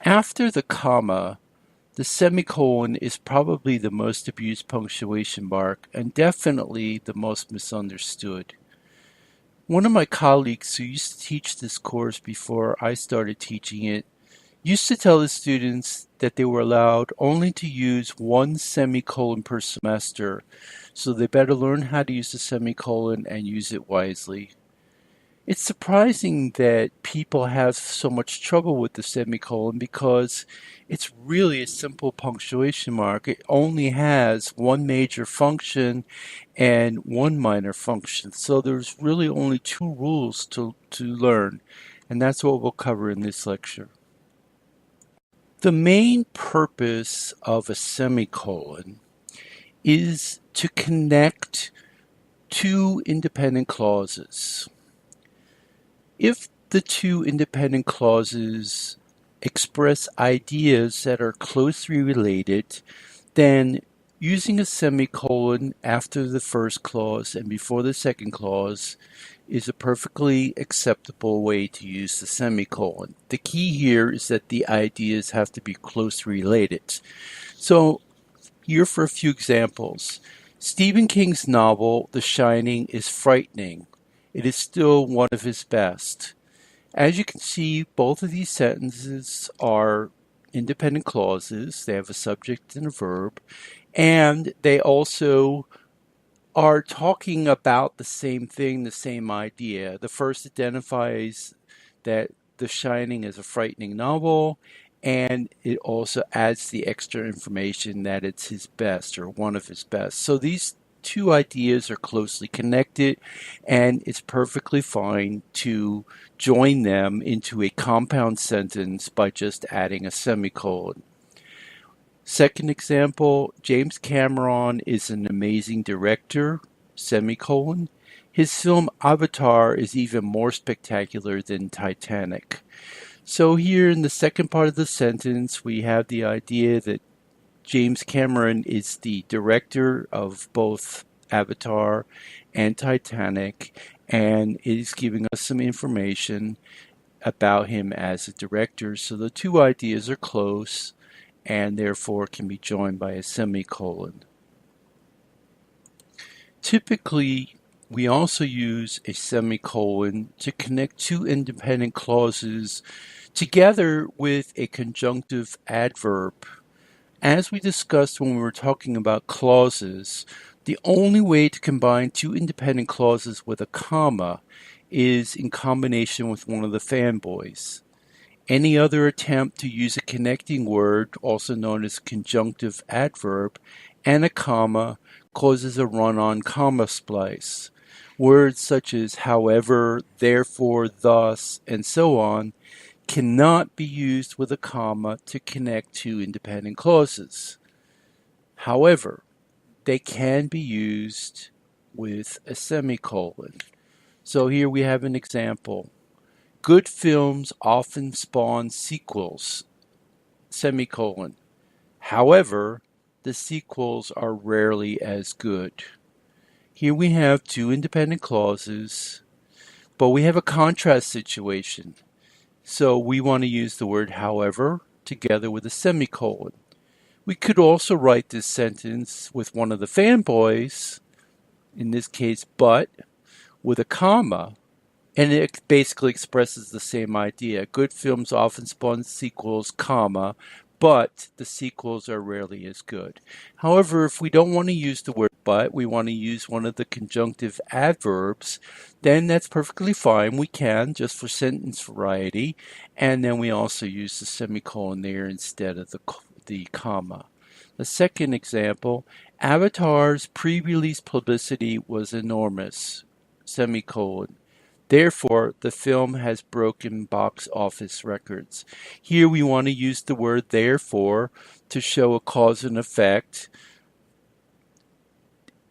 After the comma, the semicolon is probably the most abused punctuation mark and definitely the most misunderstood. One of my colleagues who used to teach this course before I started teaching it used to tell the students that they were allowed only to use one semicolon per semester, so they better learn how to use the semicolon and use it wisely. It's surprising that people have so much trouble with the semicolon because it's really a simple punctuation mark. It only has one major function and one minor function. So there's really only two rules to learn, and that's what we'll cover in this lecture. The main purpose of a semicolon is to connect two independent clauses. If the two independent clauses express ideas that are closely related, then using a semicolon after the first clause and before the second clause is a perfectly acceptable way to use the semicolon. The key here is that the ideas have to be closely related. So here for a few examples. Stephen King's novel, The Shining, is frightening. It is still one of his best. As you can see, both of these sentences are independent clauses. They have a subject and a verb, and they also are talking about the same thing, the same idea. The first identifies that The Shining is a frightening novel, and it also adds the extra information that it's his best or one of his best. So these two ideas are closely connected, and it's perfectly fine to join them into a compound sentence by just adding a semicolon. Second example, James Cameron is an amazing director, semicolon. His film Avatar is even more spectacular than Titanic. So here in the second part of the sentence, we have the idea that James Cameron is the director of both Avatar and Titanic, and is giving us some information about him as a director. So the two ideas are close and therefore can be joined by a semicolon. Typically, we also use a semicolon to connect two independent clauses together with a conjunctive adverb. As we discussed when we were talking about clauses, the only way to combine two independent clauses with a comma is in combination with one of the fanboys. Any other attempt to use a connecting word, also known as conjunctive adverb, and a comma causes a run-on comma splice. Words such as however, therefore, thus, and so on cannot be used with a comma to connect two independent clauses. However, they can be used with a semicolon. So here we have an example. Good films often spawn sequels, semicolon. However, the sequels are rarely as good. Here we have two independent clauses, but we have a contrast situation. So we want to use the word however together with a semicolon. We could also write this sentence with one of the fanboys, in this case, but, with a comma, and it basically expresses the same idea. Good films often spawn sequels, comma, but the sequels are rarely as good. However, if we don't want to use the word but, we want to use one of the conjunctive adverbs, then that's perfectly fine. We can, just for sentence variety, and then we also use the semicolon there instead of the comma. The second example, Avatar's pre-release publicity was enormous, semicolon. Therefore, the film has broken box office records. Here we want to use the word therefore to show a cause and effect.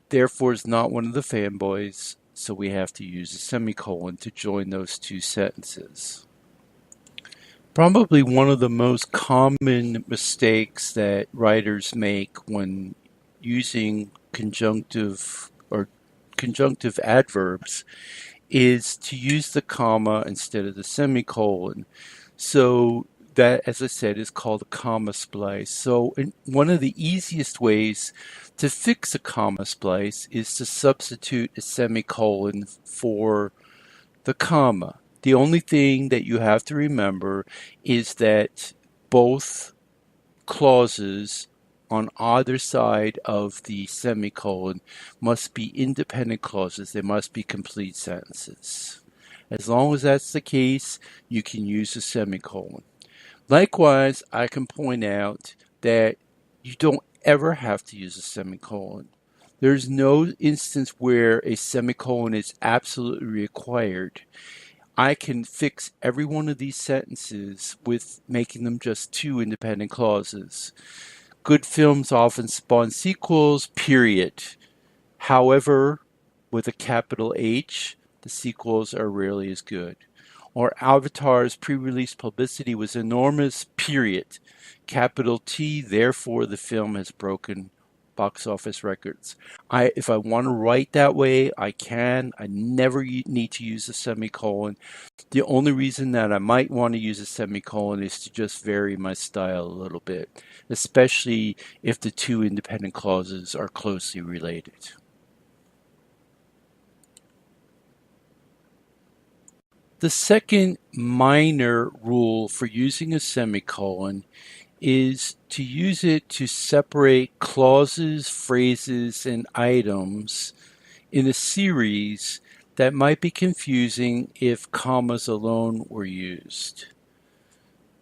Therefore is not one of the fanboys, so we have to use a semicolon to join those two sentences. Probably one of the most common mistakes that writers make when using conjunctive adverbs is to use the comma instead of the semicolon. So that, as I said, is called a comma splice. So one of the easiest ways to fix a comma splice is to substitute a semicolon for the comma. The only thing that you have to remember is that both clauses on either side of the semicolon must be independent clauses. They must be complete sentences. As long as that's the case, you can use a semicolon. Likewise, I can point out that you don't ever have to use a semicolon. There's no instance where a semicolon is absolutely required. I can fix every one of these sentences with making them just two independent clauses. Good films often spawn sequels, period. However, with a capital H, the sequels are rarely as good. Or Avatar's pre-release publicity was enormous, period. Capital T, therefore the film has broken box office records. If I want to write that way, I can. I never need to use a semicolon. The only reason that I might want to use a semicolon is to just vary my style a little bit, especially if the two independent clauses are closely related. The second minor rule for using a semicolon is to use it to separate clauses, phrases, and items in a series that might be confusing if commas alone were used.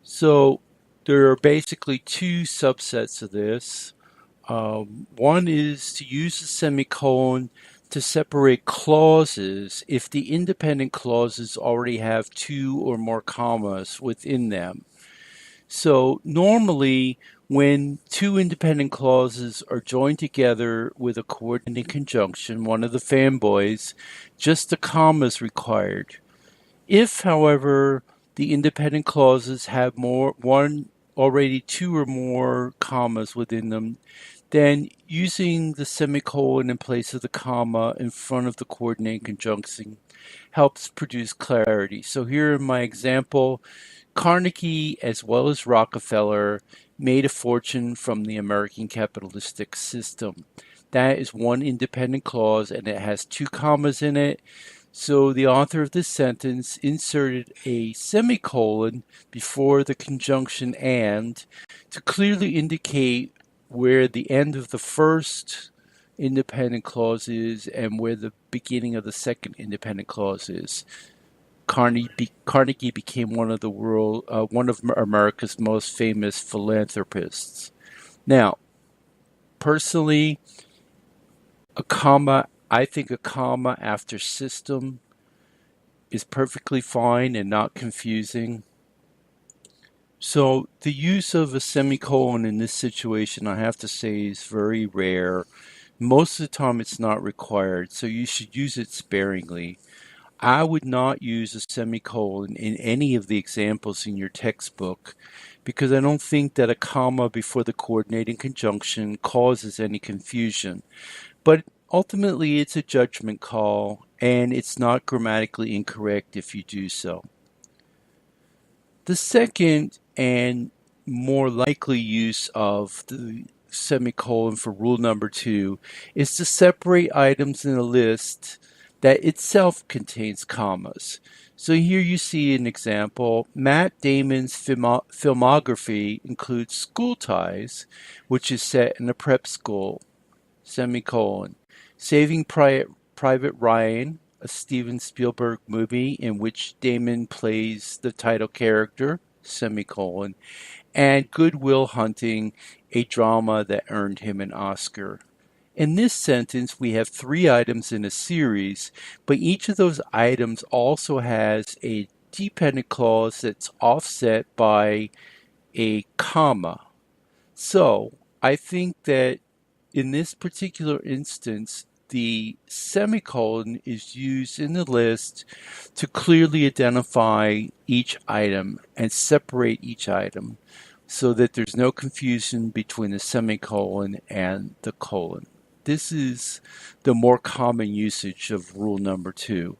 So there are basically two subsets of this. One is to use a semicolon to separate clauses if the independent clauses already have two or more commas within them. So normally, when two independent clauses are joined together with a coordinating conjunction, one of the fanboys, just a comma is required. If, however, the independent clauses have already two or more commas within them, then using the semicolon in place of the comma in front of the coordinating conjunction helps produce clarity. So here in my example, Carnegie, as well as Rockefeller, made a fortune from the American capitalistic system. That is one independent clause, and it has two commas in it. So the author of this sentence inserted a semicolon before the conjunction and to clearly indicate where the end of the first independent clause is and where the beginning of the second independent clause is. Carnegie became one of America's most famous philanthropists. Now, personally, I think a comma after system is perfectly fine and not confusing. So the use of a semicolon in this situation, I have to say, is very rare. Most of the time it's not required, so you should use it sparingly. I would not use a semicolon in any of the examples in your textbook because I don't think that a comma before the coordinating conjunction causes any confusion. But ultimately, it's a judgment call, and it's not grammatically incorrect if you do so. The second and more likely use of the semicolon for rule number 2 is to separate items in a list that itself contains commas. So here you see an example. Matt Damon's filmography includes School Ties, which is set in a prep school, semicolon. Saving Private Ryan, a Steven Spielberg movie in which Damon plays the title character, semicolon, and Good Will Hunting, a drama that earned him an Oscar. In this sentence, we have 3 items in a series, but each of those items also has a dependent clause that's offset by a comma. So I think that in this particular instance, the semicolon is used in the list to clearly identify each item and separate each item so that there's no confusion between the semicolon and the colon. This is the more common usage of rule number 2.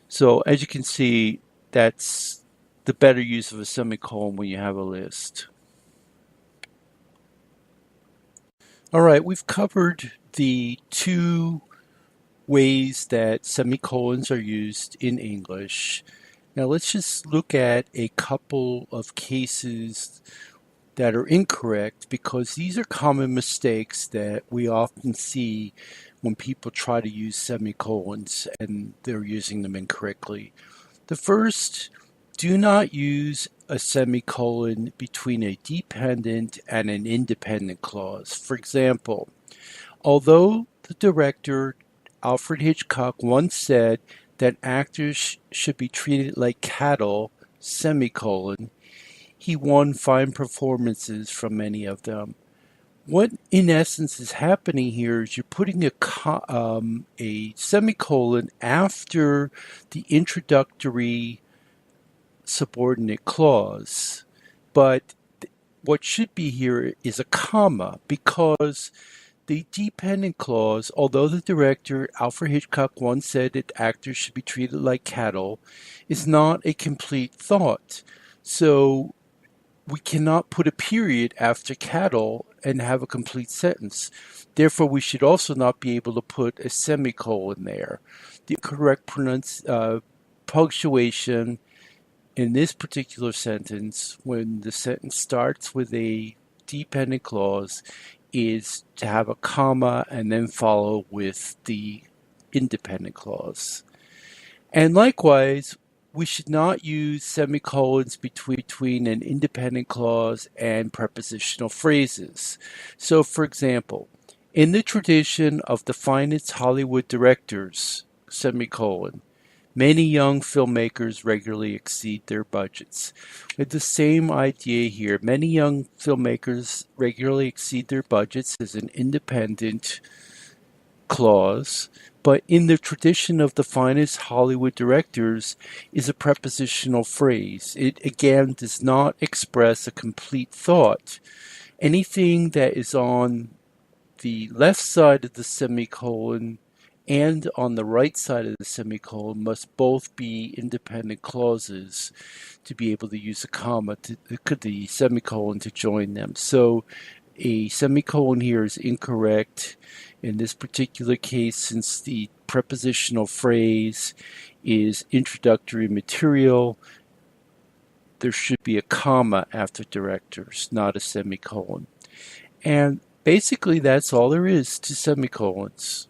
So as you can see, that's the better use of a semicolon when you have a list. All right, we've covered the two ways that semicolons are used in English. Now let's just look at a couple of cases that are incorrect, because these are common mistakes that we often see when people try to use semicolons and they're using them incorrectly. The first, do not use a semicolon between a dependent and an independent clause. For example, although the director Alfred Hitchcock once said that actors should be treated like cattle, semicolon, he won fine performances from many of them. What in essence is happening here is you're putting a semicolon after the introductory subordinate clause, but what should be here is a comma, because the dependent clause, although the director Alfred Hitchcock once said that actors should be treated like cattle, is not a complete thought. So we cannot put a period after cattle and have a complete sentence. Therefore, we should also not be able to put a semicolon there. The correct punctuation in this particular sentence, when the sentence starts with a dependent clause, is to have a comma and then follow with the independent clause. And likewise, we should not use semicolons between an independent clause and prepositional phrases. So, for example, in the tradition of the finest Hollywood directors, semicolon, many young filmmakers regularly exceed their budgets. With the same idea here, many young filmmakers regularly exceed their budgets as an independent clause, but in the tradition of the finest Hollywood directors is a prepositional phrase. It again does not express a complete thought. Anything that is on the left side of the semicolon and on the right side of the semicolon must both be independent clauses to be able to use a comma, the semicolon, to join them. So a semicolon here is incorrect in this particular case, since the prepositional phrase is introductory material. There should be a comma after directors, not a semicolon. And basically that's all there is to semicolons.